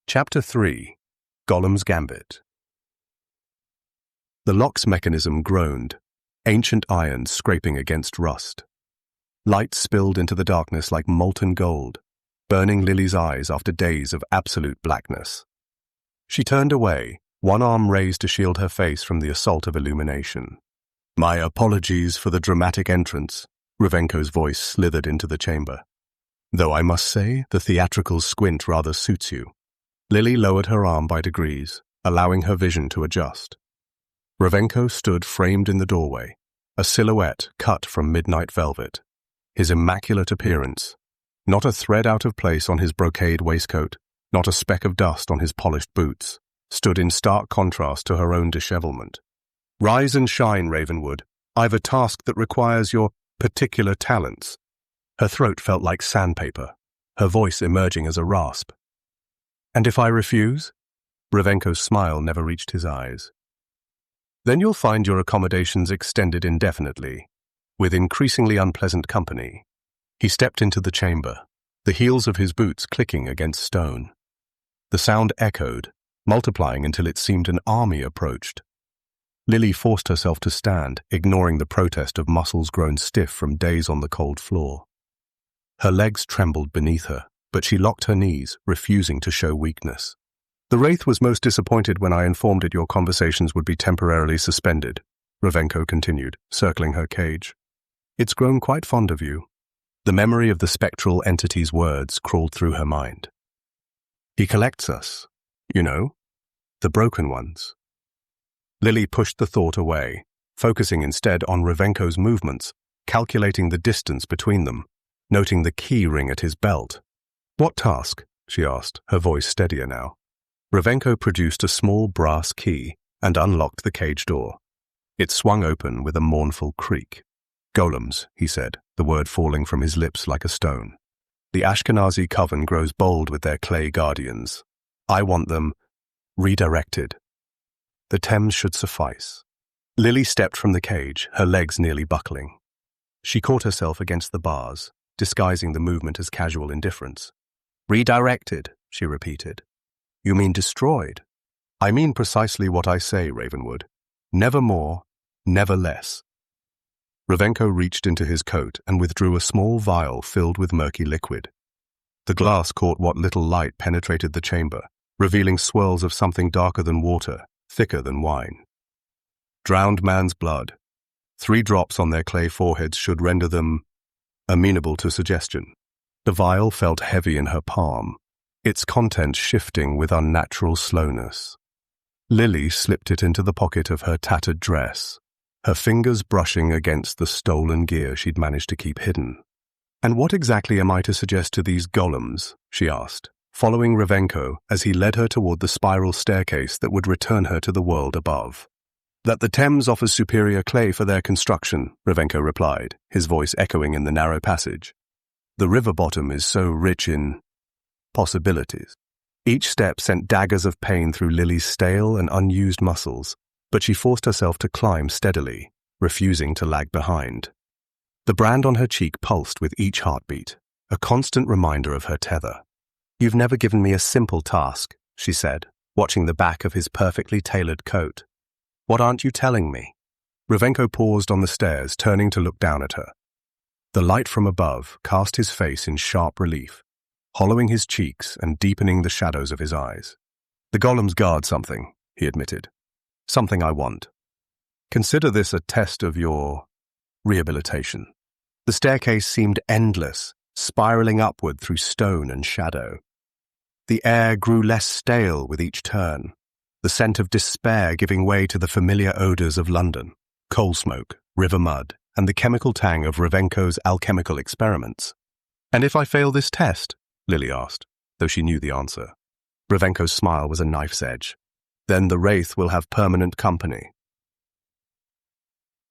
Chapter 3 Golem's Gambit. The lock's mechanism groaned, ancient iron scraping against rust. Light spilled into the darkness like molten gold, burning Lilly's eyes after days of absolute blackness. She turned away, one arm raised to shield her face from the assault of illumination. "My apologies for the dramatic entrance," Ravenko's voice slithered into the chamber. "Though I must say the theatrical squint rather suits you." Lilly lowered her arm by degrees, allowing her vision to adjust. Revenko stood framed in the doorway, a silhouette cut from midnight velvet. His immaculate appearance, not a thread out of place on his brocade waistcoat, not a speck of dust on his polished boots, stood in stark contrast to her own dishevelment. "Rise and shine, Ravenwood. I've a task that requires your particular talents." Her throat felt like sandpaper, her voice emerging as a rasp. "And if I refuse?" Ravenko's smile never reached his eyes. "Then you'll find your accommodations extended indefinitely, with increasingly unpleasant company." He stepped into the chamber, the heels of his boots clicking against stone. The sound echoed, multiplying until it seemed an army approached. Lilly forced herself to stand, ignoring the protest of muscles grown stiff from days on the cold floor. Her legs trembled beneath her, but she locked her knees, refusing to show weakness. "The Wraith was most disappointed when I informed it your conversations would be temporarily suspended," Revenko continued, circling her cage. "It's grown quite fond of you." The memory of the spectral entity's words crawled through her mind. "He collects us, you know, the broken ones." Lilly pushed the thought away, focusing instead on Revenko's movements, calculating the distance between them, noting the key ring at his belt. "What task?" she asked, her voice steadier now. Revenko produced a small brass key and unlocked the cage door. It swung open with a mournful creak. "Golems," he said, the word falling from his lips like a stone. "The Ashkenazi coven grows bold with their clay guardians. I want them redirected. The Thames should suffice." Lilly stepped from the cage, her legs nearly buckling. She caught herself against the bars, disguising the movement as casual indifference. "Redirected," she repeated. "You mean destroyed?" "I mean precisely what I say, Ravenwood. Never more, never less." Revenko reached into his coat and withdrew a small vial filled with murky liquid. The glass caught what little light penetrated the chamber, revealing swirls of something darker than water, thicker than wine. Drowned man's blood. 3 drops on their clay foreheads should render them amenable to suggestion. The vial felt heavy in her palm, its contents shifting with unnatural slowness. Lilly slipped it into the pocket of her tattered dress, her fingers brushing against the stolen gear she'd managed to keep hidden. "And what exactly am I to suggest to these golems?" she asked, following Revenko as he led her toward the spiral staircase that would return her to the world above. "That the Thames offers superior clay for their construction," Revenko replied, his voice echoing in the narrow passage. "The river bottom is so rich in possibilities." Each step sent daggers of pain through Lilly's stale and unused muscles, but she forced herself to climb steadily, refusing to lag behind. The brand on her cheek pulsed with each heartbeat, a constant reminder of her tether. "You've never given me a simple task," she said, watching the back of his perfectly tailored coat. "What aren't you telling me?" Revenko paused on the stairs, turning to look down at her. The light from above cast his face in sharp relief, hollowing his cheeks and deepening the shadows of his eyes. "The golems guard something," he admitted. "Something I want. Consider this a test of your rehabilitation." The staircase seemed endless, spiraling upward through stone and shadow. The air grew less stale with each turn, the scent of despair giving way to the familiar odors of London, coal smoke, river mud, and the chemical tang of Revenko's alchemical experiments. "And if I fail this test?" Lilly asked, though she knew the answer. Revenko's smile was a knife's edge. "Then the Wraith will have permanent company."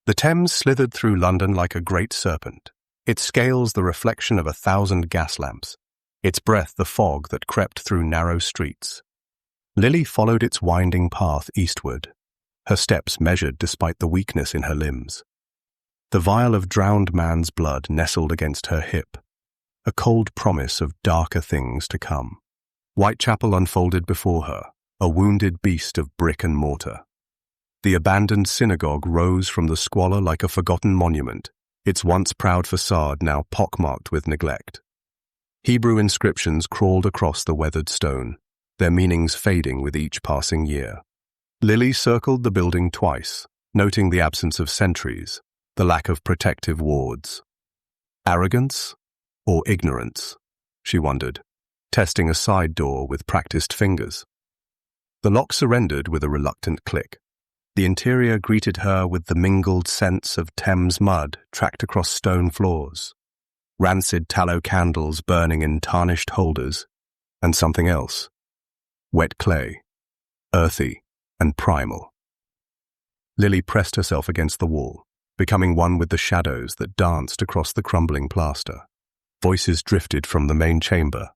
The Thames slithered through London like a great serpent, its scales the reflection of 1,000 gas lamps, its breath the fog that crept through narrow streets. Lilly followed its winding path eastward, her steps measured despite the weakness in her limbs. The vial of drowned man's blood nestled against her hip, a cold promise of darker things to come. Whitechapel unfolded before her, a wounded beast of brick and mortar. The abandoned synagogue rose from the squalor like a forgotten monument, its once proud facade now pockmarked with neglect. Hebrew inscriptions crawled across the weathered stone, their meanings fading with each passing year. Lilly circled the building twice, noting the absence of sentries, the lack of protective wards. Arrogance or ignorance, she wondered, testing a side door with practiced fingers. The lock surrendered with a reluctant click. The interior greeted her with the mingled scents of Thames mud tracked across stone floors, rancid tallow candles burning in tarnished holders, and something else. Wet clay, earthy and primal. Lilly pressed herself against the wall, becoming one with the shadows that danced across the crumbling plaster. Voices drifted from the main chamber,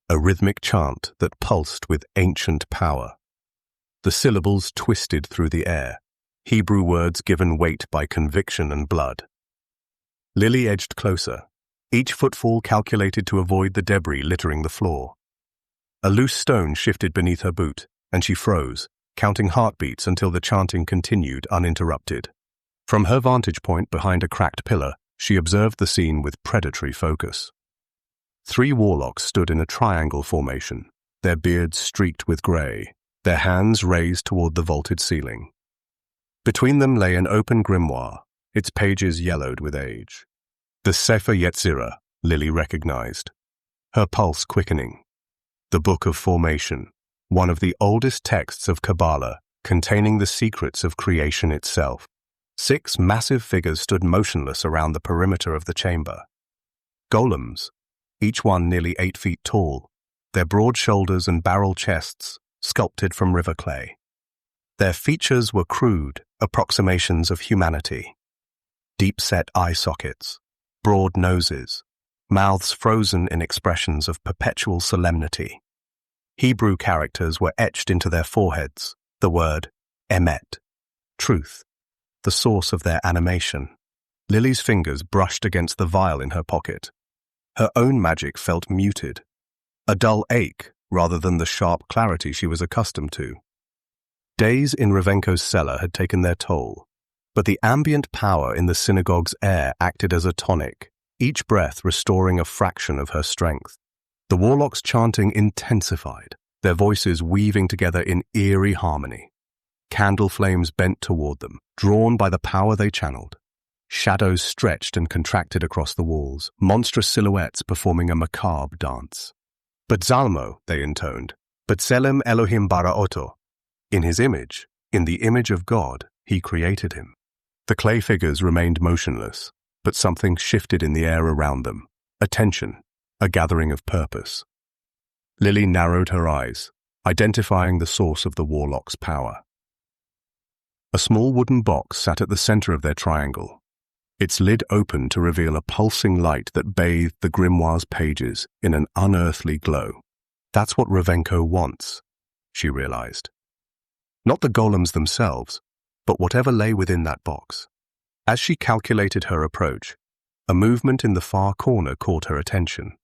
a rhythmic chant that pulsed with ancient power. The syllables twisted through the air, Hebrew words given weight by conviction and blood. Lilly edged closer, each footfall calculated to avoid the debris littering the floor. A loose stone shifted beneath her boot, and she froze, counting heartbeats until the chanting continued uninterrupted. From her vantage point behind a cracked pillar, she observed the scene with predatory focus. 3 warlocks stood in a triangle formation, their beards streaked with grey, their hands raised toward the vaulted ceiling. Between them lay an open grimoire, its pages yellowed with age. The Sefer Yetzirah, Lilly recognized, her pulse quickening. The Book of Formation, one of the oldest texts of Kabbalah, containing the secrets of creation itself. 6 massive figures stood motionless around the perimeter of the chamber. Golems, each one nearly 8 feet tall, their broad shoulders and barrel chests sculpted from river clay. Their features were crude approximations of humanity. Deep-set eye sockets, broad noses, mouths frozen in expressions of perpetual solemnity. Hebrew characters were etched into their foreheads, the word emet, truth, the source of their animation. Lilly's fingers brushed against the vial in her pocket. Her own magic felt muted, a dull ache rather than the sharp clarity she was accustomed to. Days in Revenko's cellar had taken their toll, but the ambient power in the synagogue's air acted as a tonic, each breath restoring a fraction of her strength. The warlocks' chanting intensified, their voices weaving together in eerie harmony. Candle flames bent toward them, drawn by the power they channeled. Shadows stretched and contracted across the walls, monstrous silhouettes performing a macabre dance. B'Tzalmo, they intoned, B'Tselem Elohim Bara'oto. In his image, in the image of God, he created him. The clay figures remained motionless, but something shifted in the air around them, a tension, a gathering of purpose. Lilly narrowed her eyes, identifying the source of the warlock's power. A small wooden box sat at the center of their triangle, its lid open to reveal a pulsing light that bathed the grimoire's pages in an unearthly glow. That's what Revenko wants, she realized. Not the golems themselves, but whatever lay within that box. As she calculated her approach, a movement in the far corner caught her attention.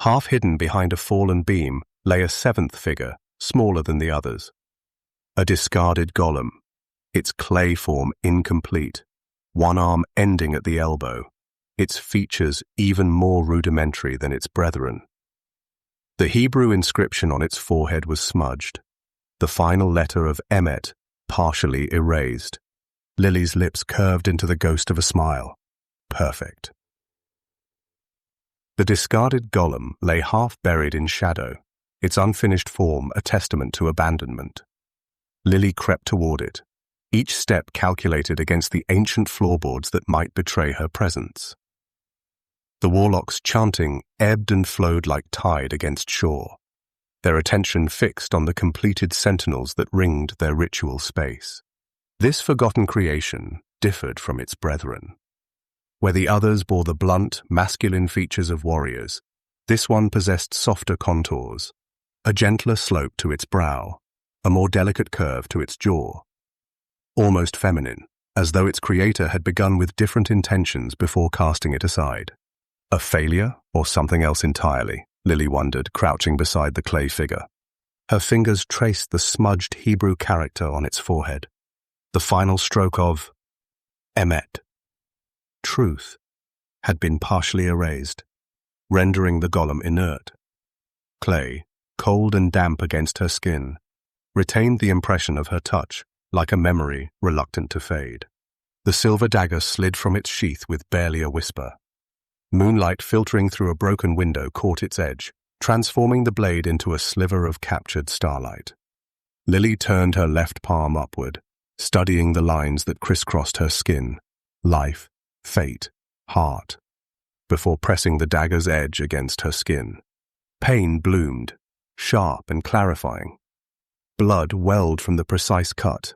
Half hidden behind a fallen beam lay a 7th figure, smaller than the others. A discarded golem, its clay form incomplete, one arm ending at the elbow, its features even more rudimentary than its brethren. The Hebrew inscription on its forehead was smudged, the final letter of Emet partially erased. Lilly's lips curved into the ghost of a smile. Perfect. The discarded golem lay half buried in shadow, its unfinished form a testament to abandonment. Lilly crept toward it, each step calculated against the ancient floorboards that might betray her presence. The warlocks' chanting ebbed and flowed like tide against shore, their attention fixed on the completed sentinels that ringed their ritual space. This forgotten creation differed from its brethren. Where the others bore the blunt, masculine features of warriors, this one possessed softer contours, a gentler slope to its brow, a more delicate curve to its jaw. Almost feminine, as though its creator had begun with different intentions before casting it aside. A failure or something else entirely? Lilly wondered, crouching beside the clay figure. Her fingers traced the smudged Hebrew character on its forehead. The final stroke of Emet, truth, had been partially erased, rendering the golem inert. Clay, cold and damp against her skin, retained the impression of her touch, like a memory reluctant to fade. The silver dagger slid from its sheath with barely a whisper. Moonlight filtering through a broken window caught its edge, transforming the blade into a sliver of captured starlight. Lilly turned her left palm upward, studying the lines that crisscrossed her skin, life, fate, heart, before pressing the dagger's edge against her skin. Pain bloomed, sharp and clarifying. Blood welled from the precise cut,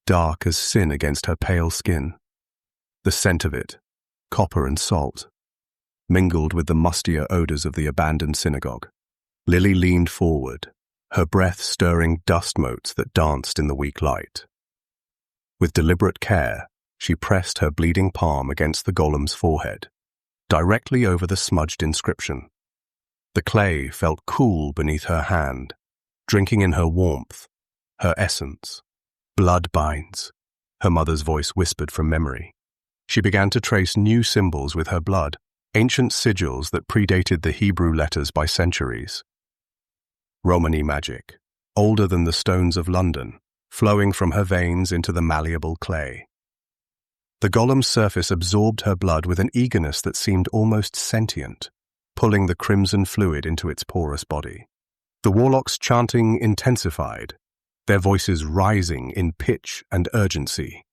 dark as sin against her pale skin. The scent of it, copper and salt, mingled with the mustier odors of the abandoned synagogue. Lilly leaned forward, her breath stirring dust motes that danced in the weak light. With deliberate care, she pressed her bleeding palm against the golem's forehead, directly over the smudged inscription. The clay felt cool beneath her hand, drinking in her warmth, her essence. Blood binds, her mother's voice whispered from memory. She began to trace new symbols with her blood, ancient sigils that predated the Hebrew letters by centuries. Romani magic, older than the stones of London, flowing from her veins into the malleable clay. The golem's surface absorbed her blood with an eagerness that seemed almost sentient, pulling the crimson fluid into its porous body. The warlock's chanting intensified, their voices rising in pitch and urgency.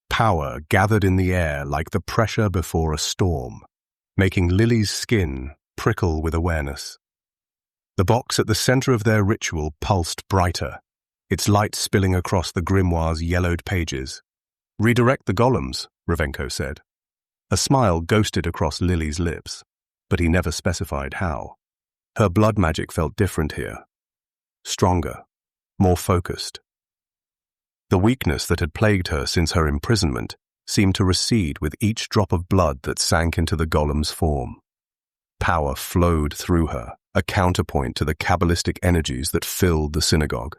Power gathered in the air like the pressure before a storm, making Lilly's skin prickle with awareness. The box at the center of their ritual pulsed brighter, its light spilling across the grimoire's yellowed pages. "Redirect the golems," Ravenko said. A smile ghosted across Lilly's lips, but he never specified how. Her blood magic felt different here. Stronger, more focused. The weakness that had plagued her since her imprisonment seemed to recede with each drop of blood that sank into the golem's form. Power flowed through her, a counterpoint to the Kabbalistic energies that filled the synagogue.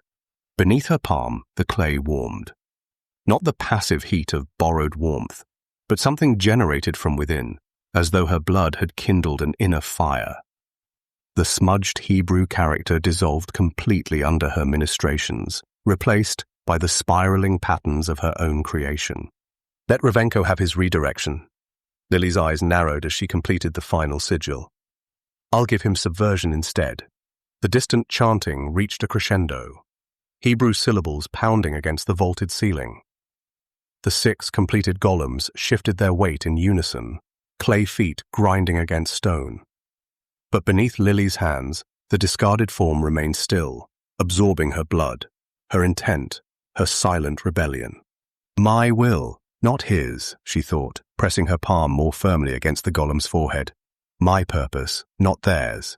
Beneath her palm, the clay warmed. Not the passive heat of borrowed warmth, but something generated from within, as though her blood had kindled an inner fire. The smudged Hebrew character dissolved completely under her ministrations, replaced by the spiraling patterns of her own creation. Let Revenko have his redirection. Lilly's eyes narrowed as she completed the final sigil. I'll give him subversion instead. The distant chanting reached a crescendo, Hebrew syllables pounding against the vaulted ceiling. The 6 completed golems shifted their weight in unison, clay feet grinding against stone. But beneath Lilly's hands, the discarded form remained still, absorbing her blood, her intent, her silent rebellion. My will, not his, she thought, pressing her palm more firmly against the golem's forehead. My purpose, not theirs.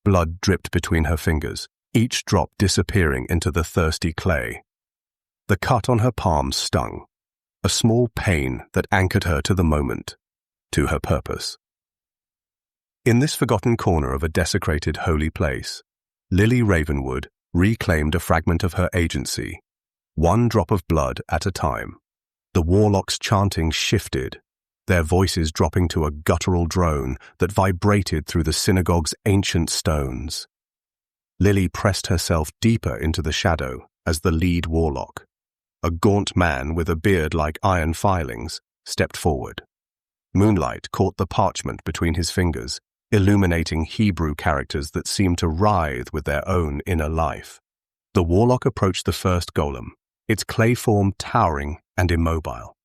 Blood dripped between her fingers, each drop disappearing into the thirsty clay. The cut on her palm stung, a small pain that anchored her to the moment, to her purpose. In this forgotten corner of a desecrated holy place, Lilly Ravenwood reclaimed a fragment of her agency, one drop of blood at a time. The warlocks' chanting shifted, their voices dropping to a guttural drone that vibrated through the synagogue's ancient stones. Lilly pressed herself deeper into the shadow as the lead warlock, a gaunt man with a beard like iron filings, stepped forward. Moonlight caught the parchment between his fingers, illuminating Hebrew characters that seemed to writhe with their own inner life. The warlock approached the first golem, its clay form towering and immobile.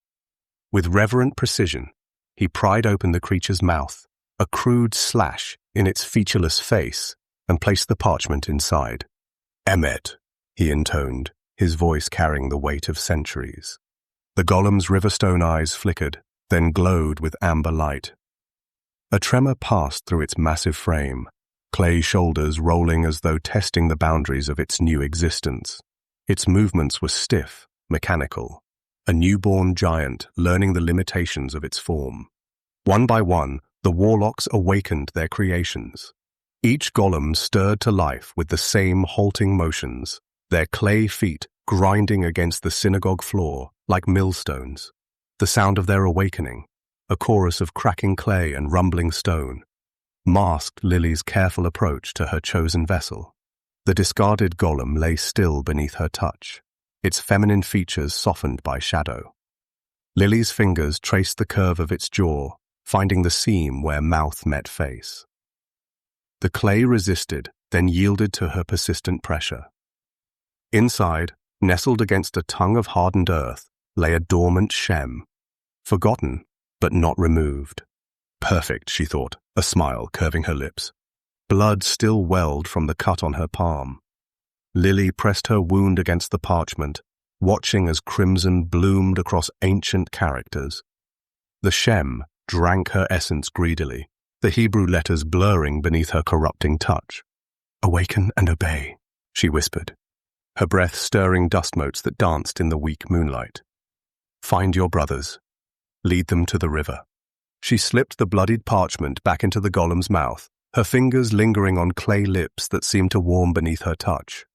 With reverent precision, he pried open the creature's mouth, a crude slash in its featureless face, and placed the parchment inside. Emet, he intoned, his voice carrying the weight of centuries. The golem's riverstone eyes flickered, then glowed with amber light. A tremor passed through its massive frame, clay shoulders rolling as though testing the boundaries of its new existence. Its movements were stiff, mechanical, a newborn giant learning the limitations of its form. One by one, the warlocks awakened their creations. Each golem stirred to life with the same halting motions, their clay feet grinding against the synagogue floor like millstones. The sound of their awakening, a chorus of cracking clay and rumbling stone, masked Lilly's careful approach to her chosen vessel. The discarded golem lay still beneath her touch, its feminine features softened by shadow. Lilly's fingers traced the curve of its jaw, finding the seam where mouth met face. The clay resisted, then yielded to her persistent pressure. Inside, nestled against a tongue of hardened earth, lay a dormant shem, forgotten but not removed. Perfect, she thought, a smile curving her lips. Blood still welled from the cut on her palm. Lilly pressed her wound against the parchment, watching as crimson bloomed across ancient characters. The shem drank her essence greedily, the Hebrew letters blurring beneath her corrupting touch. "Awaken and obey," she whispered, her breath stirring dust motes that danced in the weak moonlight. "Find your brothers. Lead them to the river." She slipped the bloodied parchment back into the golem's mouth, her fingers lingering on clay lips that seemed to warm beneath her touch.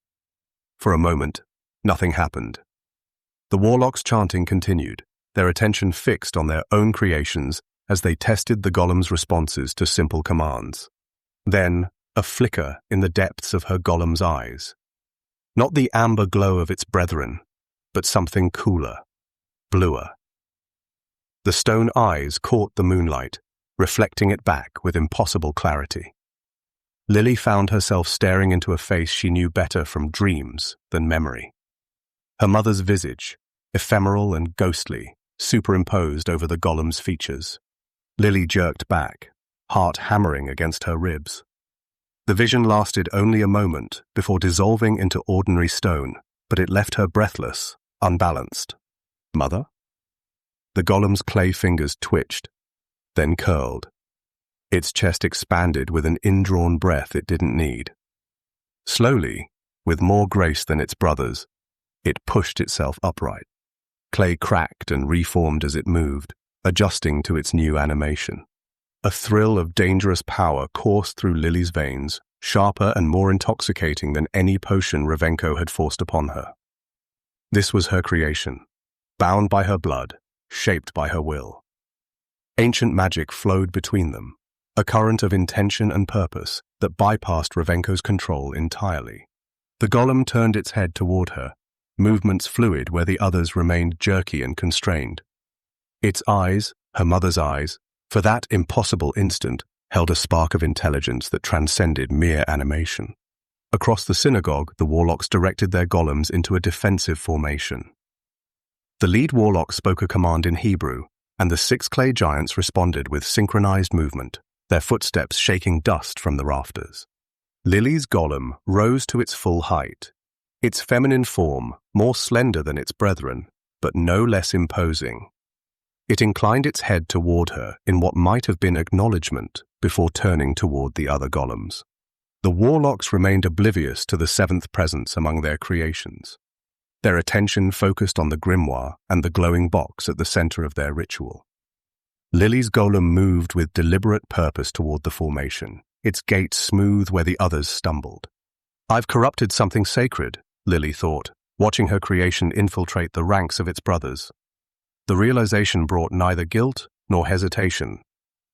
For a moment, nothing happened. The warlocks' chanting continued, their attention fixed on their own creations as they tested the golem's responses to simple commands. Then, a flicker in the depths of her golem's eyes. Not the amber glow of its brethren, but something cooler, bluer. The stone eyes caught the moonlight, reflecting it back with impossible clarity. Lilly found herself staring into a face she knew better from dreams than memory. Her mother's visage, ephemeral and ghostly, superimposed over the golem's features. Lilly jerked back, heart hammering against her ribs. The vision lasted only a moment before dissolving into ordinary stone, but it left her breathless, unbalanced. "Mother?" The golem's clay fingers twitched, then curled. Its chest expanded with an indrawn breath it didn't need. Slowly, with more grace than its brothers, it pushed itself upright. Clay cracked and reformed as it moved, adjusting to its new animation. A thrill of dangerous power coursed through Lilly's veins, sharper and more intoxicating than any potion Ravenko had forced upon her. This was her creation, bound by her blood, shaped by her will. Ancient magic flowed between them, a current of intention and purpose that bypassed Ravenko's control entirely. The golem turned its head toward her, movements fluid where the others remained jerky and constrained. Its eyes, her mother's eyes, for that impossible instant, held a spark of intelligence that transcended mere animation. Across the synagogue, the warlocks directed their golems into a defensive formation. The lead warlock spoke a command in Hebrew, and the 6 clay giants responded with synchronized movement, their footsteps shaking dust from the rafters. Lilly's golem rose to its full height, its feminine form more slender than its brethren, but no less imposing. It inclined its head toward her in what might have been acknowledgement before turning toward the other golems. The warlocks remained oblivious to the 7th presence among their creations. Their attention focused on the grimoire and the glowing box at the center of their ritual. Lilly's golem moved with deliberate purpose toward the formation, its gait smooth where the others stumbled. "I've corrupted something sacred," Lilly thought, watching her creation infiltrate the ranks of its brothers. The realization brought neither guilt nor hesitation,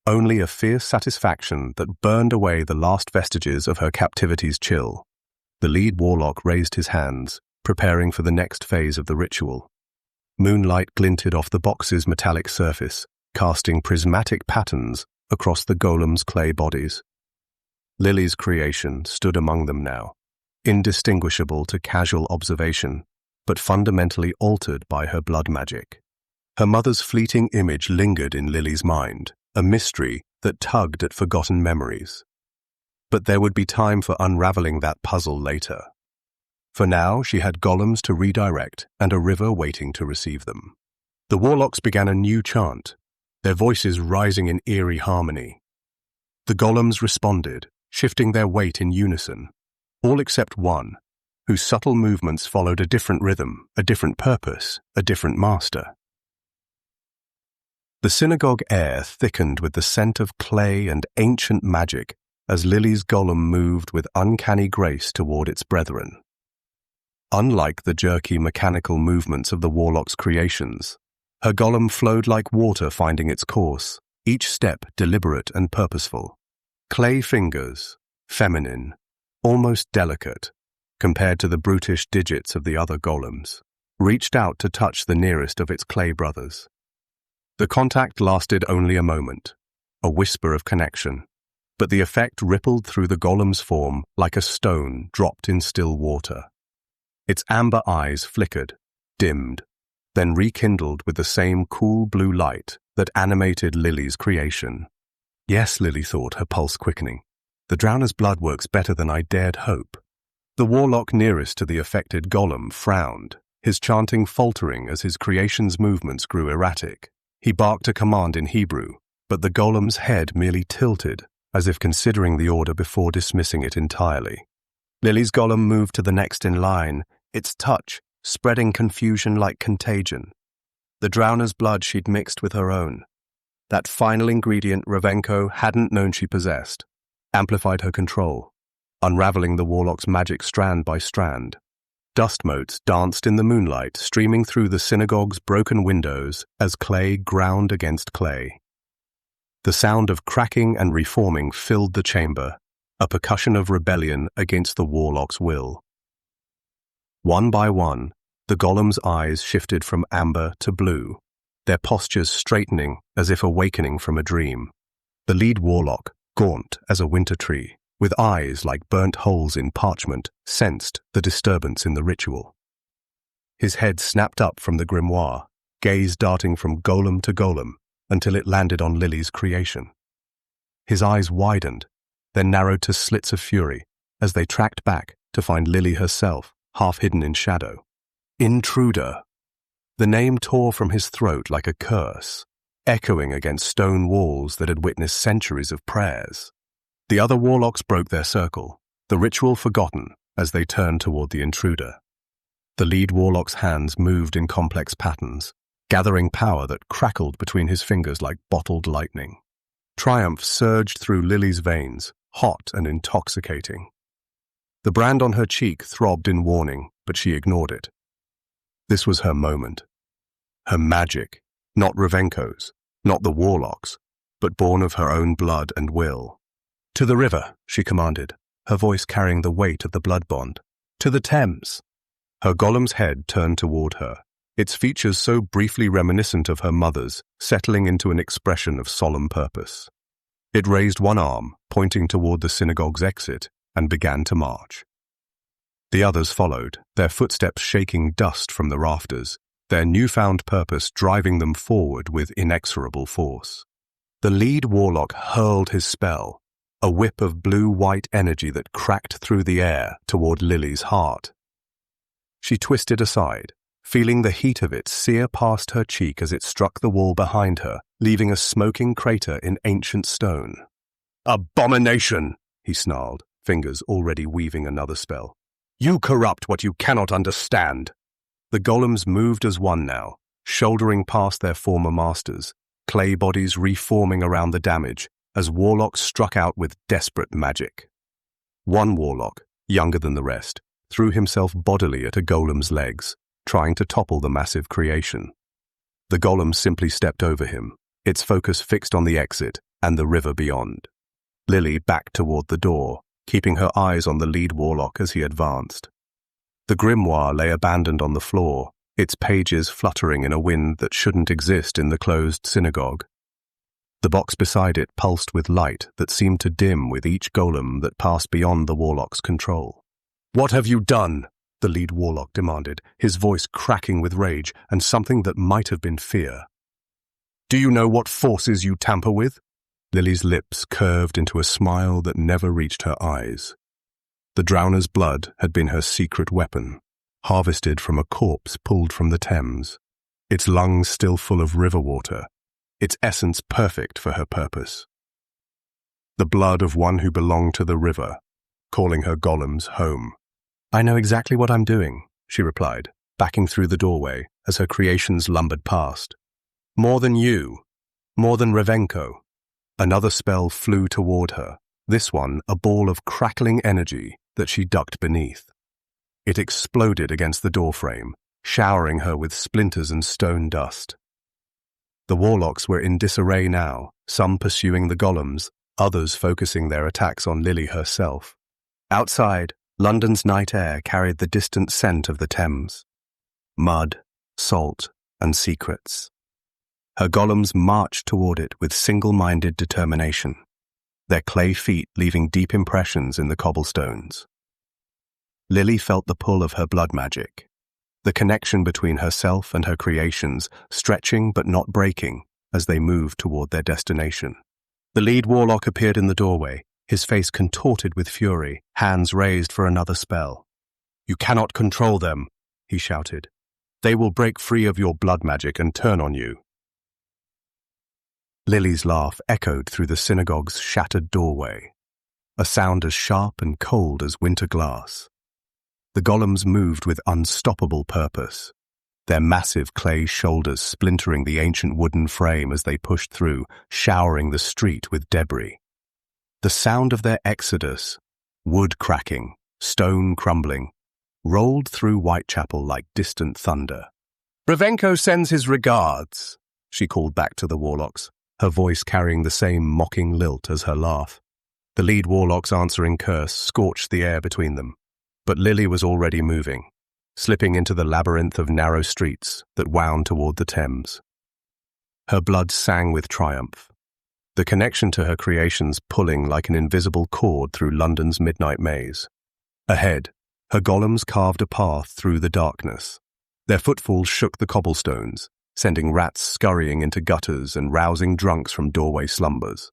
only a fierce satisfaction that burned away the last vestiges of her captivity's chill. The lead warlock raised his hands, preparing for the next phase of the ritual. Moonlight glinted off the box's metallic surface, casting prismatic patterns across the golem's clay bodies. Lilly's creation stood among them now, indistinguishable to casual observation, but fundamentally altered by her blood magic. Her mother's fleeting image lingered in Lilly's mind, a mystery that tugged at forgotten memories. But there would be time for unraveling that puzzle later. For now, she had golems to redirect and a river waiting to receive them. The warlocks began a new chant, their voices rising in eerie harmony. The golems responded, shifting their weight in unison, all except one, whose subtle movements followed a different rhythm, a different purpose, a different master. The synagogue air thickened with the scent of clay and ancient magic as Lilly's golem moved with uncanny grace toward its brethren. Unlike the jerky mechanical movements of the warlock's creations, her golem flowed like water finding its course, each step deliberate and purposeful. Clay fingers, feminine, almost delicate, compared to the brutish digits of the other golems, reached out to touch the nearest of its clay brothers. The contact lasted only a moment, a whisper of connection, but the effect rippled through the golem's form like a stone dropped in still water. Its amber eyes flickered, dimmed, then rekindled with the same cool blue light that animated Lilly's creation. Yes, Lilly thought, her pulse quickening. The drowner's blood works better than I dared hope. The warlock nearest to the affected golem frowned, his chanting faltering as his creation's movements grew erratic. He barked a command in Hebrew, but the golem's head merely tilted, as if considering the order before dismissing it entirely. Lilly's golem moved to the next in line, its touch spreading confusion like contagion. The drowner's blood she'd mixed with her own. That final ingredient Ravenko hadn't known she possessed, amplified her control, unraveling the warlock's magic strand by strand. Dust motes danced in the moonlight, streaming through the synagogue's broken windows as clay ground against clay. The sound of cracking and reforming filled the chamber, a percussion of rebellion against the warlock's will. One by one, the golem's eyes shifted from amber to blue, their postures straightening as if awakening from a dream. The lead warlock, gaunt as a winter tree, with eyes like burnt holes in parchment, sensed the disturbance in the ritual. His head snapped up from the grimoire, gaze darting from golem to golem until it landed on Lilly's creation. His eyes widened, then narrowed to slits of fury as they tracked back to find Lilly herself, half hidden in shadow. Intruder! The name tore from his throat like a curse, echoing against stone walls that had witnessed centuries of prayers. The other warlocks broke their circle, the ritual forgotten as they turned toward the intruder. The lead warlock's hands moved in complex patterns, gathering power that crackled between his fingers like bottled lightning. Triumph surged through Lilly's veins, hot and intoxicating. The brand on her cheek throbbed in warning, but she ignored it. This was her moment. Her magic, not Ravenko's, not the warlock's, but born of her own blood and will. "To the river," she commanded, her voice carrying the weight of the blood bond. "To the Thames." Her golem's head turned toward her, its features so briefly reminiscent of her mother's, settling into an expression of solemn purpose. It raised one arm, pointing toward the synagogue's exit, and began to march. The others followed, their footsteps shaking dust from the rafters, their newfound purpose driving them forward with inexorable force. The lead warlock hurled his spell, a whip of blue-white energy that cracked through the air toward Lilly's heart. She twisted aside, feeling the heat of it sear past her cheek as it struck the wall behind her, leaving a smoking crater in ancient stone. "Abomination!" he snarled, fingers already weaving another spell. "You corrupt what you cannot understand." The golems moved as one now, shouldering past their former masters, clay bodies reforming around the damage as warlocks struck out with desperate magic. One warlock, younger than the rest, threw himself bodily at a golem's legs, trying to topple the massive creation. The golem simply stepped over him, its focus fixed on the exit and the river beyond. Lilly backed toward the door, keeping her eyes on the lead warlock as he advanced. The grimoire lay abandoned on the floor, its pages fluttering in a wind that shouldn't exist in the closed synagogue. The box beside it pulsed with light that seemed to dim with each golem that passed beyond the warlock's control. "What have you done?" the lead warlock demanded, his voice cracking with rage and something that might have been fear. "Do you know what forces you tamper with?" Lilly's lips curved into a smile that never reached her eyes. The drowner's blood had been her secret weapon, harvested from a corpse pulled from the Thames, its lungs still full of river water, its essence perfect for her purpose. The blood of one who belonged to the river, calling her golems home. "I know exactly what I'm doing," she replied, backing through the doorway as her creations lumbered past. "More than you, more than Revenko." Another spell flew toward her, this one a ball of crackling energy that she ducked beneath. It exploded against the doorframe, showering her with splinters and stone dust. The warlocks were in disarray now, some pursuing the golems, others focusing their attacks on Lilly herself. Outside, London's night air carried the distant scent of the Thames. Mud, salt, and secrets. Her golems marched toward it with single-minded determination, their clay feet leaving deep impressions in the cobblestones. Lilly felt the pull of her blood magic, the connection between herself and her creations stretching but not breaking as they moved toward their destination. The lead warlock appeared in the doorway, his face contorted with fury, hands raised for another spell. "You cannot control them," he shouted. "They will break free of your blood magic and turn on you." Lilly's laugh echoed through the synagogue's shattered doorway, a sound as sharp and cold as winter glass. The golems moved with unstoppable purpose, their massive clay shoulders splintering the ancient wooden frame as they pushed through, showering the street with debris. The sound of their exodus, wood cracking, stone crumbling, rolled through Whitechapel like distant thunder. "Ravenko sends his regards," she called back to the warlocks, her voice carrying the same mocking lilt as her laugh. The lead warlock's answering curse scorched the air between them, but Lilly was already moving, slipping into the labyrinth of narrow streets that wound toward the Thames. Her blood sang with triumph, the connection to her creations pulling like an invisible cord through London's midnight maze. Ahead, her golems carved a path through the darkness. Their footfalls shook the cobblestones, sending rats scurrying into gutters and rousing drunks from doorway slumbers.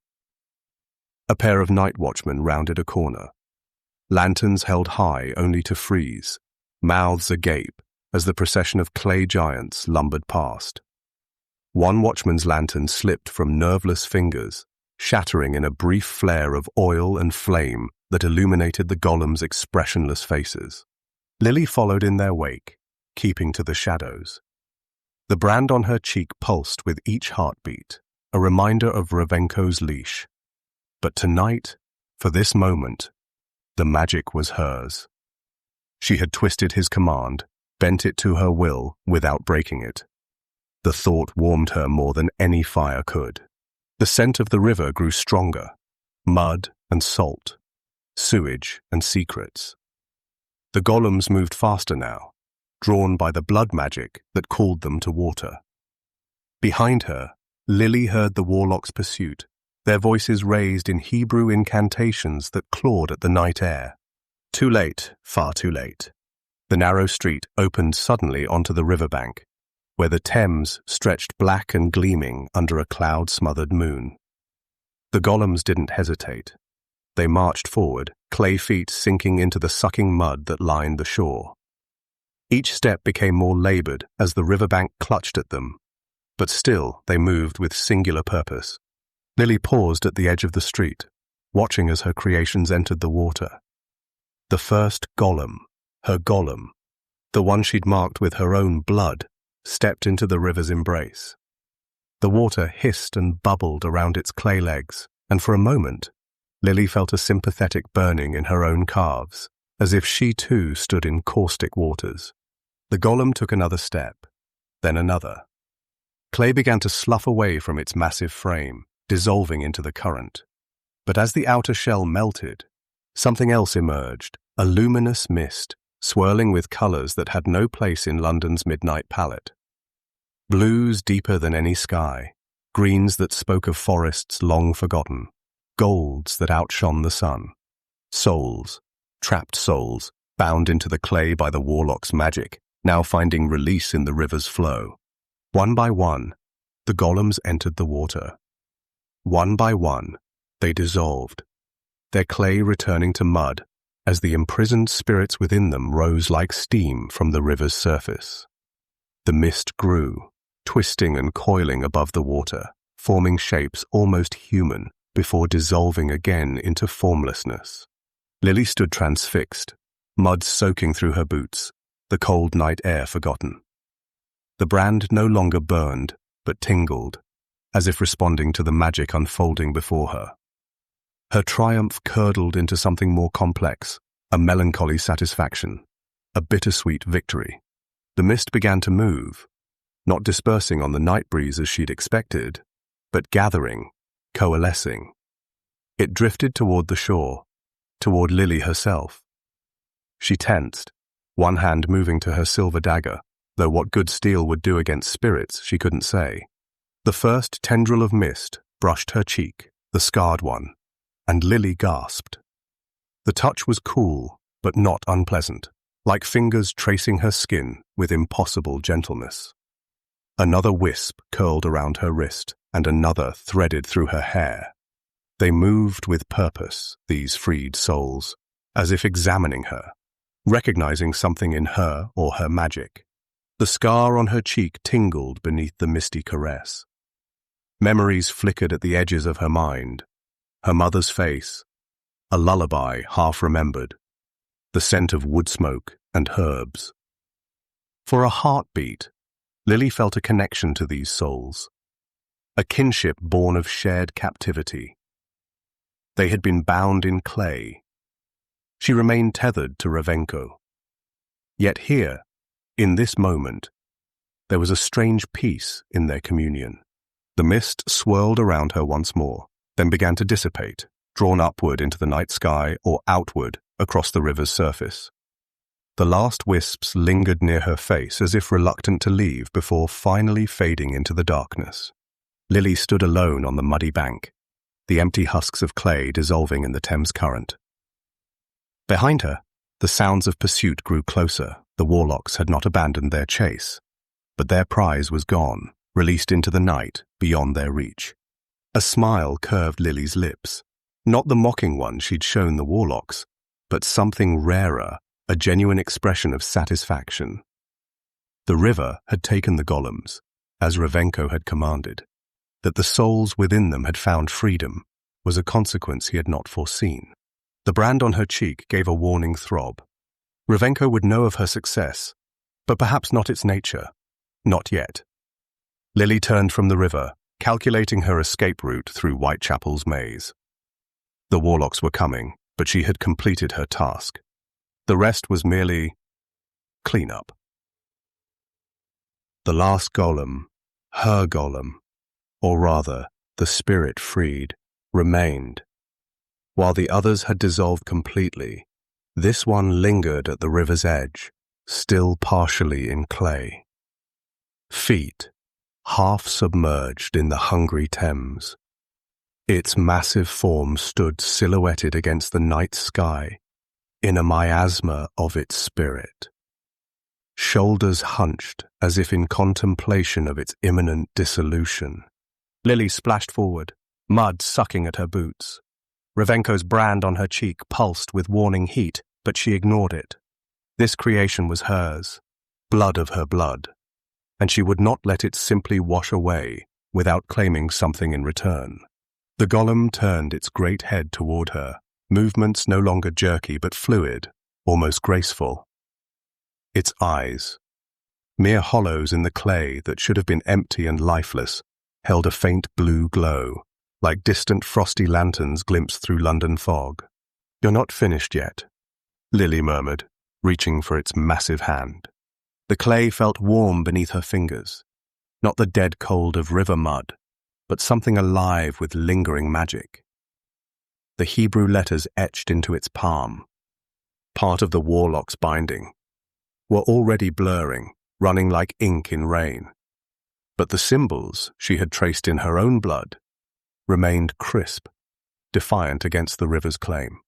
A pair of night watchmen rounded a corner, lanterns held high only to freeze, mouths agape as the procession of clay giants lumbered past. One watchman's lantern slipped from nerveless fingers, shattering in a brief flare of oil and flame that illuminated the golems' expressionless faces. Lilly followed in their wake, keeping to the shadows. The brand on her cheek pulsed with each heartbeat, a reminder of Ravenko's leash. But tonight, for this moment, the magic was hers. She had twisted his command, bent it to her will without breaking it. The thought warmed her more than any fire could. The scent of the river grew stronger, mud and salt, sewage and secrets. The golems moved faster now, drawn by the blood magic that called them to water. Behind her, Lilly heard the warlocks' pursuit, their voices raised in Hebrew incantations that clawed at the night air. Too late, far too late. The narrow street opened suddenly onto the riverbank, where the Thames stretched black and gleaming under a cloud-smothered moon. The golems didn't hesitate. They marched forward, clay feet sinking into the sucking mud that lined the shore. Each step became more labored as the riverbank clutched at them, but still they moved with singular purpose. Lilly paused at the edge of the street, watching as her creations entered the water. The first golem, her golem, the one she'd marked with her own blood, stepped into the river's embrace. The water hissed and bubbled around its clay legs, and for a moment, Lilly felt a sympathetic burning in her own calves, as if she too stood in caustic waters. The golem took another step, then another. Clay began to slough away from its massive frame, dissolving into the current. But as the outer shell melted, something else emerged, a luminous mist, swirling with colors that had no place in London's midnight palette. Blues deeper than any sky, greens that spoke of forests long forgotten, golds that outshone the sun. Souls, trapped souls, bound into the clay by the warlock's magic, now finding release in the river's flow. One by one, the golems entered the water. One by one, they dissolved, their clay returning to mud as the imprisoned spirits within them rose like steam from the river's surface. The mist grew, twisting and coiling above the water, forming shapes almost human before dissolving again into formlessness. Lilly stood transfixed, mud soaking through her boots, the cold night air forgotten. The brand no longer burned, but tingled, as if responding to the magic unfolding before her. Her triumph curdled into something more complex, a melancholy satisfaction, a bittersweet victory. The mist began to move, not dispersing on the night breeze as she'd expected, but gathering, coalescing. It drifted toward the shore, toward Lilly herself. She tensed, one hand moving to her silver dagger, though what good steel would do against spirits she couldn't say. The first tendril of mist brushed her cheek, the scarred one, and Lilly gasped. The touch was cool, but not unpleasant, like fingers tracing her skin with impossible gentleness. Another wisp curled around her wrist, and another threaded through her hair. They moved with purpose, these freed souls, as if examining her, recognizing something in her or her magic. The scar on her cheek tingled beneath the misty caress. Memories flickered at the edges of her mind. Her mother's face, a lullaby half-remembered, the scent of wood smoke and herbs. For a heartbeat, Lilly felt a connection to these souls, a kinship born of shared captivity. They had been bound in clay. She remained tethered to Ravenko. Yet here, in this moment, there was a strange peace in their communion. The mist swirled around her once more, then began to dissipate, drawn upward into the night sky or outward across the river's surface. The last wisps lingered near her face as if reluctant to leave before finally fading into the darkness. Lilly stood alone on the muddy bank, the empty husks of clay dissolving in the Thames current. Behind her, the sounds of pursuit grew closer. The warlocks had not abandoned their chase, but their prize was gone, released into the night beyond their reach. A smile curved Lilly's lips, not the mocking one she'd shown the warlocks, but something rarer, a genuine expression of satisfaction. The river had taken the golems, as Revenko had commanded. That the souls within them had found freedom was a consequence he had not foreseen. The brand on her cheek gave a warning throb. Revenko would know of her success, but perhaps not its nature. Not yet. Lilly turned from the river, calculating her escape route through Whitechapel's maze. The warlocks were coming, but she had completed her task. The rest was merely cleanup. The last golem, her golem, or rather, the spirit freed, remained. While the others had dissolved completely, this one lingered at the river's edge, still partially in clay. Feet, half submerged in the hungry Thames. Its massive form stood silhouetted against the night sky, in a miasma of its spirit. Shoulders hunched as if in contemplation of its imminent dissolution. Lilly splashed forward, mud sucking at her boots. Revenko's brand on her cheek pulsed with warning heat, but she ignored it. This creation was hers, blood of her blood, and she would not let it simply wash away without claiming something in return. The golem turned its great head toward her, movements no longer jerky but fluid, almost graceful. Its eyes, mere hollows in the clay that should have been empty and lifeless, held a faint blue glow, like distant frosty lanterns glimpsed through London fog. "You're not finished yet," Lilly murmured, reaching for its massive hand. The clay felt warm beneath her fingers, not the dead cold of river mud, but something alive with lingering magic. The Hebrew letters etched into its palm, part of the warlock's binding, were already blurring, running like ink in rain. But the symbols she had traced in her own blood remained crisp, defiant against the river's claim.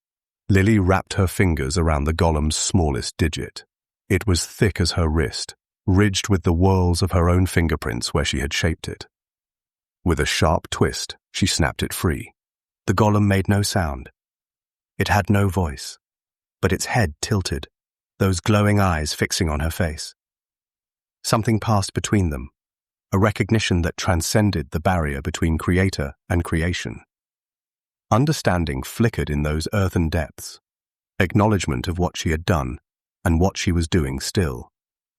Lilly wrapped her fingers around the golem's smallest digit. It was thick as her wrist, ridged with the whorls of her own fingerprints where she had shaped it. With a sharp twist, she snapped it free. The golem made no sound. It had no voice, but its head tilted, those glowing eyes fixing on her face. Something passed between them, a recognition that transcended the barrier between creator and creation. Understanding flickered in those earthen depths, acknowledgement of what she had done and what she was doing still.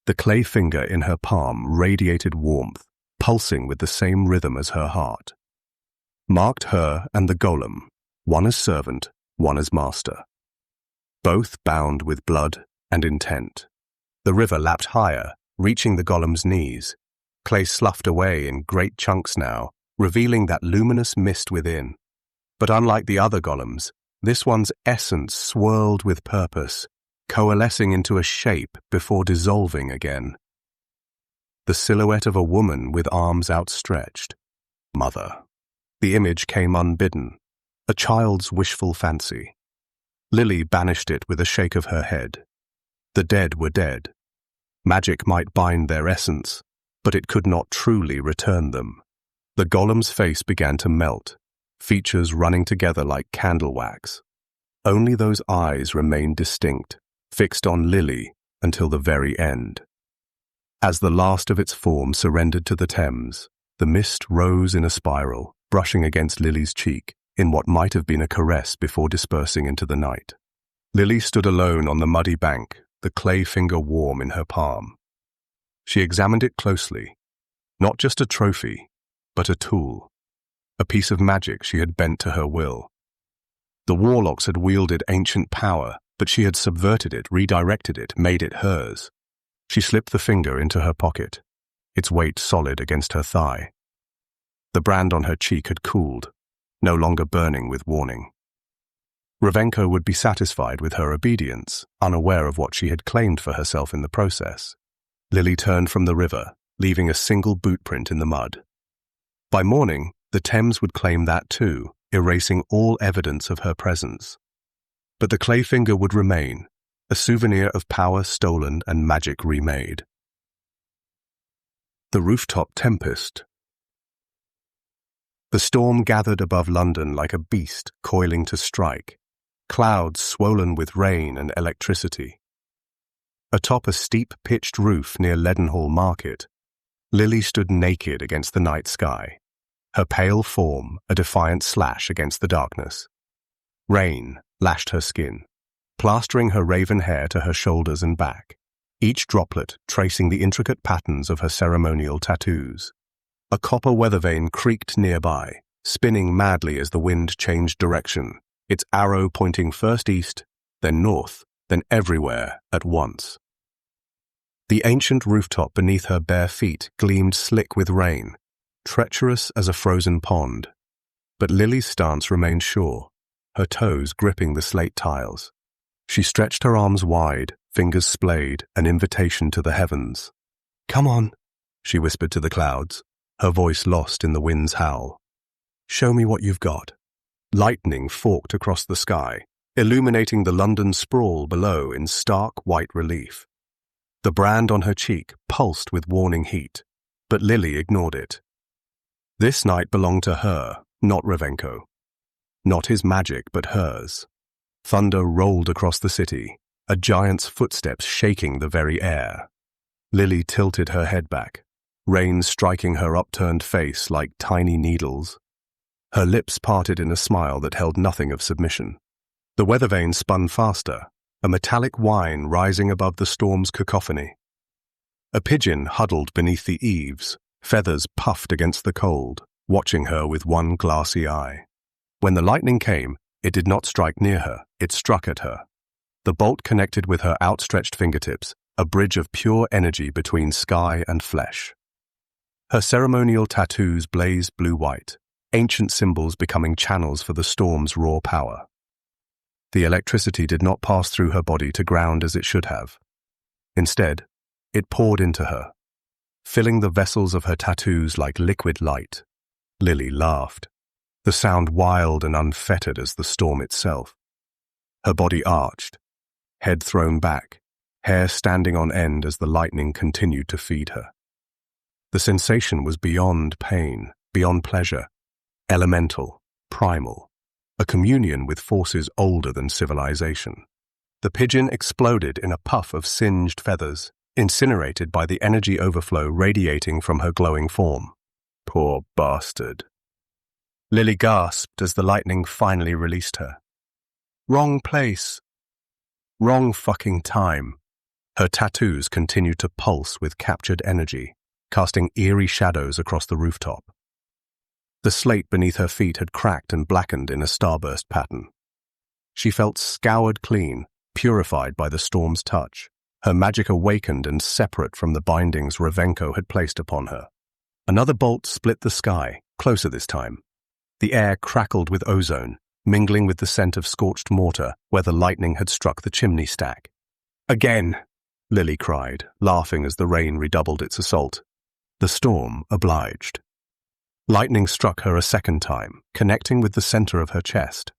The clay finger in her palm radiated warmth, pulsing with the same rhythm as her heart. Marked her and the golem, one as servant, one as master. Both bound with blood and intent. The river lapped higher, reaching the golem's knees. Clay sloughed away in great chunks now, revealing that luminous mist within. But unlike the other golems, this one's essence swirled with purpose, coalescing into a shape before dissolving again. The silhouette of a woman with arms outstretched. Mother. The image came unbidden, a child's wishful fancy. Lilly banished it with a shake of her head. The dead were dead. Magic might bind their essence, but it could not truly return them. The golem's face began to melt, features running together like candle wax. Only those eyes remained distinct, fixed on Lilly until the very end. As the last of its form surrendered to the Thames, the mist rose in a spiral, brushing against Lilly's cheek in what might have been a caress before dispersing into the night. Lilly stood alone on the muddy bank, the clay finger warm in her palm. She examined it closely. Not just a trophy, but a tool. A piece of magic she had bent to her will. The warlocks had wielded ancient power, but she had subverted it, redirected it, made it hers. She slipped the finger into her pocket, its weight solid against her thigh. The brand on her cheek had cooled, no longer burning with warning. Ravenko would be satisfied with her obedience, unaware of what she had claimed for herself in the process. Lilly turned from the river, leaving a single bootprint in the mud. By morning, the Thames would claim that too, erasing all evidence of her presence. But the clay finger would remain, a souvenir of power stolen and magic remade. The rooftop tempest. The storm gathered above London like a beast coiling to strike, clouds swollen with rain and electricity. Atop a steep pitched roof near Leadenhall Market, Lilly stood naked against the night sky, her pale form a defiant slash against the darkness. Rain lashed her skin, plastering her raven hair to her shoulders and back, each droplet tracing the intricate patterns of her ceremonial tattoos. A copper weather vane creaked nearby, spinning madly as the wind changed direction, its arrow pointing first east, then north, then everywhere at once. The ancient rooftop beneath her bare feet gleamed slick with rain, treacherous as a frozen pond. But Lilly's stance remained sure, her toes gripping the slate tiles. She stretched her arms wide, fingers splayed, an invitation to the heavens. "Come on," she whispered to the clouds, her voice lost in the wind's howl. "Show me what you've got." Lightning forked across the sky, illuminating the London sprawl below in stark white relief. The brand on her cheek pulsed with warning heat, but Lilly ignored it. This night belonged to her, not Revenko. Not his magic, but hers. Thunder rolled across the city, a giant's footsteps shaking the very air. Lilly tilted her head back, rain striking her upturned face like tiny needles. Her lips parted in a smile that held nothing of submission. The weather vane spun faster, a metallic whine rising above the storm's cacophony. A pigeon huddled beneath the eaves, feathers puffed against the cold, watching her with one glassy eye. When the lightning came, it did not strike near her, it struck at her. The bolt connected with her outstretched fingertips, a bridge of pure energy between sky and flesh. Her ceremonial tattoos blazed blue-white, ancient symbols becoming channels for the storm's raw power. The electricity did not pass through her body to ground as it should have. Instead, it poured into her, filling the vessels of her tattoos like liquid light. Lilly laughed, the sound wild and unfettered as the storm itself. Her body arched, head thrown back, hair standing on end as the lightning continued to feed her. The sensation was beyond pain, beyond pleasure, elemental, primal, a communion with forces older than civilization. The pigeon exploded in a puff of singed feathers, incinerated by the energy overflow radiating from her glowing form. Poor bastard. Lilly gasped as the lightning finally released her. Wrong place. Wrong fucking time. Her tattoos continued to pulse with captured energy, casting eerie shadows across the rooftop. The slate beneath her feet had cracked and blackened in a starburst pattern. She felt scoured clean, purified by the storm's touch, her magic awakened and separate from the bindings Revenko had placed upon her. Another bolt split the sky, closer this time. The air crackled with ozone, mingling with the scent of scorched mortar where the lightning had struck the chimney stack. "Again!" Lilly cried, laughing as the rain redoubled its assault. The storm obliged. Lightning struck her a second time, connecting with the center of her chest.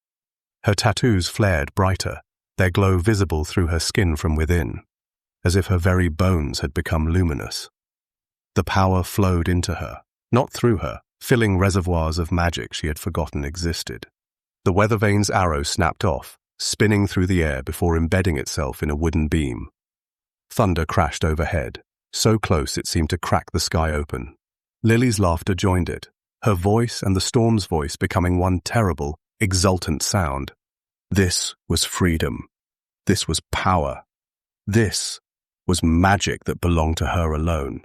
Her tattoos flared brighter, their glow visible through her skin from within, as if her very bones had become luminous. The power flowed into her, not through her, filling reservoirs of magic she had forgotten existed. The Weathervane's arrow snapped off, spinning through the air before embedding itself in a wooden beam. Thunder crashed overhead, so close it seemed to crack the sky open. Lilly's laughter joined it, her voice and the storm's voice becoming one terrible, exultant sound. This was freedom. This was power. This was magic that belonged to her alone,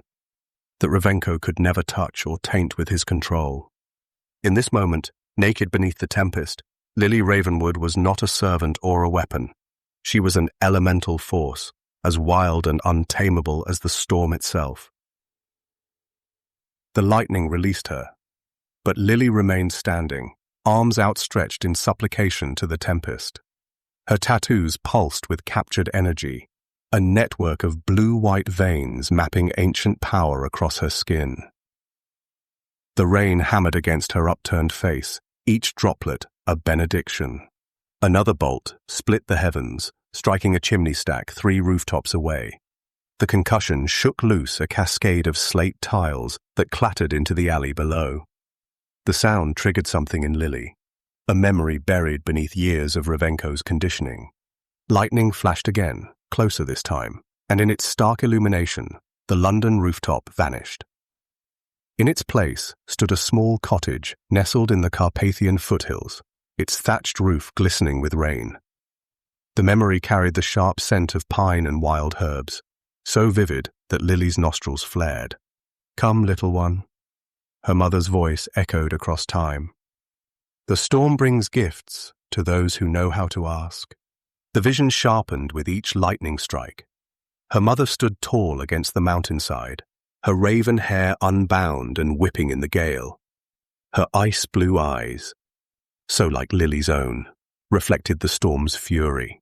that Revenko could never touch or taint with his control. In this moment, naked beneath the tempest, Lilly Ravenwood was not a servant or a weapon. She was an elemental force, as wild and untamable as the storm itself. The lightning released her, but Lilly remained standing, arms outstretched in supplication to the tempest. Her tattoos pulsed with captured energy, a network of blue-white veins mapping ancient power across her skin. The rain hammered against her upturned face, each droplet a benediction. Another bolt split the heavens, striking a chimney stack 3 rooftops away. The concussion shook loose a cascade of slate tiles that clattered into the alley below. The sound triggered something in Lilly, a memory buried beneath years of Revenko's conditioning. Lightning flashed again, closer this time, and in its stark illumination, the London rooftop vanished. In its place stood a small cottage nestled in the Carpathian foothills, its thatched roof glistening with rain. The memory carried the sharp scent of pine and wild herbs, so vivid that Lilly's nostrils flared. "Come, little one." Her mother's voice echoed across time. "The storm brings gifts to those who know how to ask." The vision sharpened with each lightning strike. Her mother stood tall against the mountainside, her raven hair unbound and whipping in the gale. Her ice-blue eyes, so like Lilly's own, reflected the storm's fury.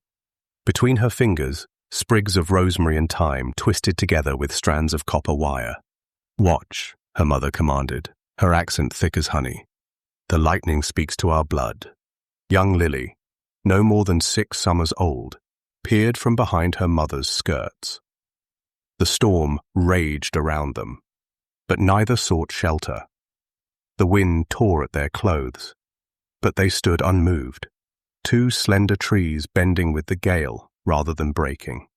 Between her fingers, sprigs of rosemary and thyme twisted together with strands of copper wire. "Watch," her mother commanded, her accent thick as honey. "The lightning speaks to our blood." Young Lilly, no more than 6 summers old, peered from behind her mother's skirts. The storm raged around them, but neither sought shelter. The wind tore at their clothes, but they stood unmoved, 2 slender trees bending with the gale rather than breaking.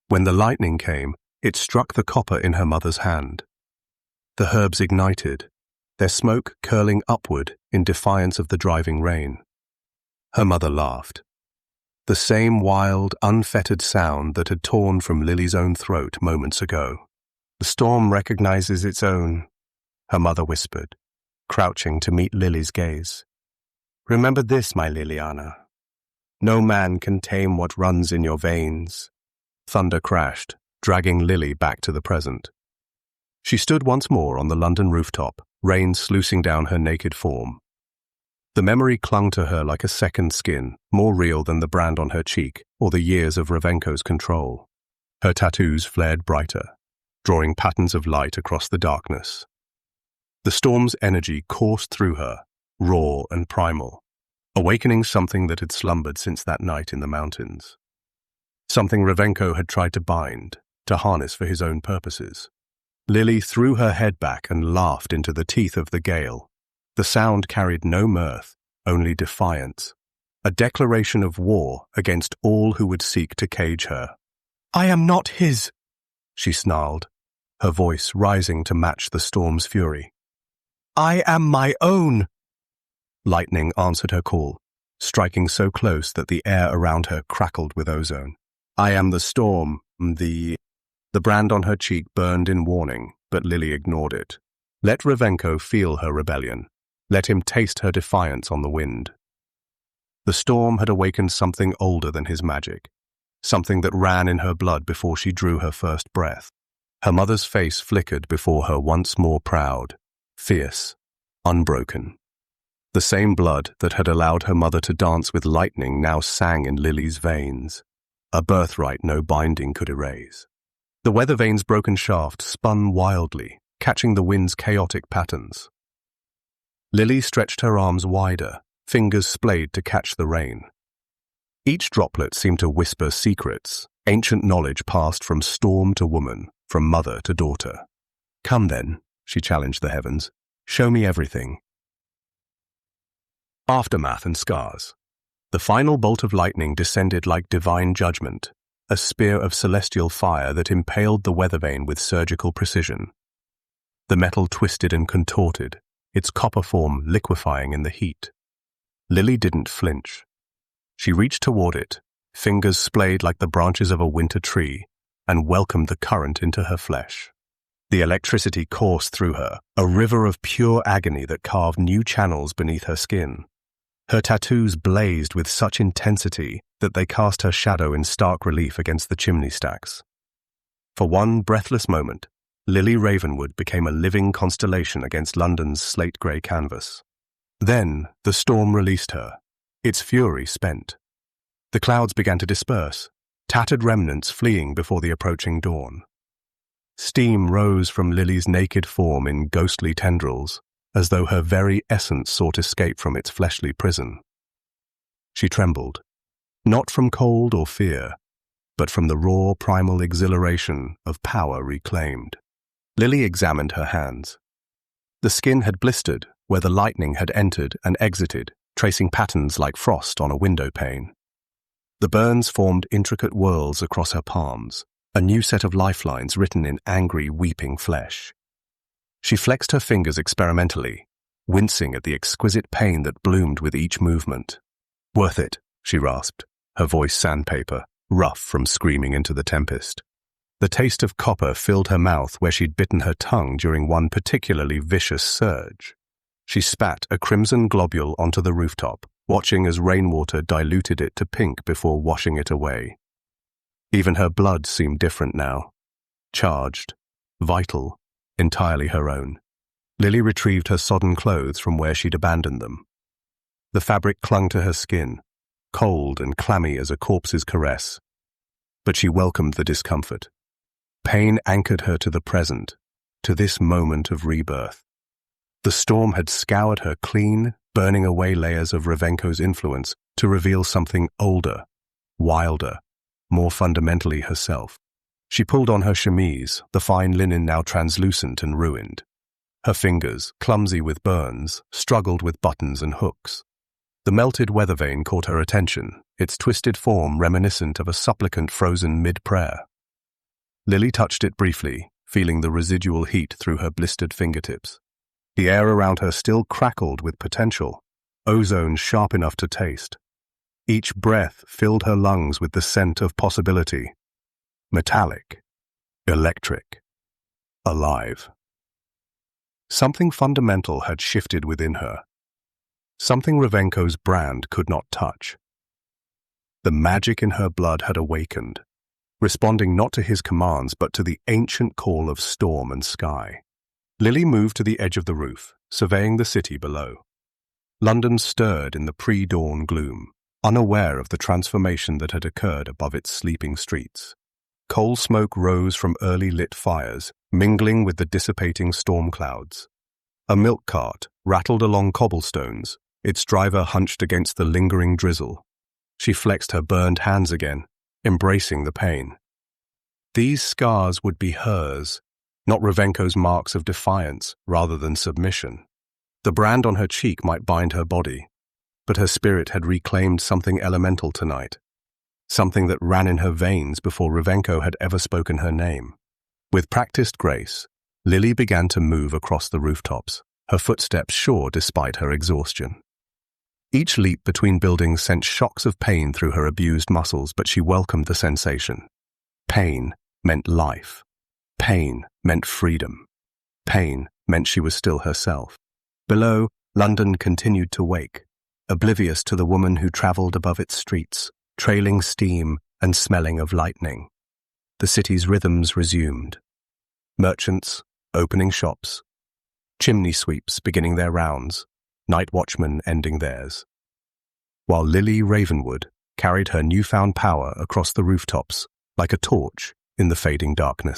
When the lightning came, it struck the copper in her mother's hand. The herbs ignited, their smoke curling upward in defiance of the driving rain. Her mother laughed. The same wild, unfettered sound that had torn from Lilly's own throat moments ago. "The storm recognizes its own," her mother whispered, crouching to meet Lilly's gaze. "Remember this, my Liliana. No man can tame what runs in your veins." Thunder crashed, dragging Lilly back to the present. She stood once more on the London rooftop, rain sluicing down her naked form. The memory clung to her like a second skin, more real than the brand on her cheek or the years of Revenko's control. Her tattoos flared brighter, drawing patterns of light across the darkness. The storm's energy coursed through her, raw and primal, awakening something that had slumbered since that night in the mountains. Something Revenko had tried to bind, to harness for his own purposes. Lilly threw her head back and laughed into the teeth of the gale. The sound carried no mirth, only defiance, a declaration of war against all who would seek to cage her. "I am not his," she snarled, her voice rising to match the storm's fury. "I am my own." Lightning answered her call, striking so close that the air around her crackled with ozone. "I am the storm, the brand on her cheek burned in warning, but Lilly ignored it. Let Revenko feel her rebellion. Let him taste her defiance on the wind. The storm had awakened something older than his magic, something that ran in her blood before she drew her first breath. Her mother's face flickered before her, once more proud, fierce, unbroken. The same blood that had allowed her mother to dance with lightning now sang in Lilly's veins, a birthright no binding could erase. The weather vane's broken shaft spun wildly, catching the wind's chaotic patterns. Lilly stretched her arms wider, fingers splayed to catch the rain. Each droplet seemed to whisper secrets, ancient knowledge passed from storm to woman, from mother to daughter. "Come then," she challenged the heavens, "show me everything." Aftermath and scars. The final bolt of lightning descended like divine judgment, a spear of celestial fire that impaled the weather vane with surgical precision. The metal twisted and contorted, its copper form liquefying in the heat. Lilly didn't flinch. She reached toward it, fingers splayed like the branches of a winter tree, and welcomed the current into her flesh. The electricity coursed through her, a river of pure agony that carved new channels beneath her skin. Her tattoos blazed with such intensity that they cast her shadow in stark relief against the chimney stacks. For one breathless moment, Lilly Ravenwood became a living constellation against London's slate-grey canvas. Then the storm released her, its fury spent. The clouds began to disperse, tattered remnants fleeing before the approaching dawn. Steam rose from Lilly's naked form in ghostly tendrils, as though her very essence sought escape from its fleshly prison. She trembled, not from cold or fear, but from the raw primal exhilaration of power reclaimed. Lilly examined her hands. The skin had blistered where the lightning had entered and exited, tracing patterns like frost on a window pane. The burns formed intricate whorls across her palms, a new set of lifelines written in angry, weeping flesh. She flexed her fingers experimentally, wincing at the exquisite pain that bloomed with each movement. "Worth it," she rasped, her voice sandpaper, rough from screaming into the tempest. The taste of copper filled her mouth where she'd bitten her tongue during one particularly vicious surge. She spat a crimson globule onto the rooftop, watching as rainwater diluted it to pink before washing it away. Even her blood seemed different now. Charged, vital, entirely her own. Lilly retrieved her sodden clothes from where she'd abandoned them. The fabric clung to her skin, cold and clammy as a corpse's caress. But she welcomed the discomfort. Pain anchored her to the present, to this moment of rebirth. The storm had scoured her clean, burning away layers of Revenko's influence to reveal something older, wilder, more fundamentally herself. She pulled on her chemise, the fine linen now translucent and ruined. Her fingers, clumsy with burns, struggled with buttons and hooks. The melted weather vane caught her attention, its twisted form reminiscent of a supplicant frozen mid-prayer. Lilly touched it briefly, feeling the residual heat through her blistered fingertips. The air around her still crackled with potential, ozone sharp enough to taste. Each breath filled her lungs with the scent of possibility. Metallic, electric, alive. Something fundamental had shifted within her. Something Revenko's brand could not touch. The magic in her blood had awakened, responding not to his commands but to the ancient call of storm and sky. Lilly moved to the edge of the roof, surveying the city below. London stirred in the pre-dawn gloom, unaware of the transformation that had occurred above its sleeping streets. Coal smoke rose from early lit fires, mingling with the dissipating storm clouds. A milk cart rattled along cobblestones, its driver hunched against the lingering drizzle. She flexed her burned hands again, embracing the pain. These scars would be hers, not Revenko's marks of defiance rather than submission. The brand on her cheek might bind her body, but her spirit had reclaimed something elemental tonight, something that ran in her veins before Revenko had ever spoken her name. With practiced grace, Lilly began to move across the rooftops, her footsteps sure despite her exhaustion. Each leap between buildings sent shocks of pain through her abused muscles, but she welcomed the sensation. Pain meant life. Pain meant freedom. Pain meant she was still herself. Below, London continued to wake, oblivious to the woman who travelled above its streets, trailing steam and smelling of lightning. The city's rhythms resumed. Merchants opening shops, chimney sweeps beginning their rounds, night watchmen ending theirs. While Lilly Ravenwood carried her newfound power across the rooftops like a torch in the fading darkness.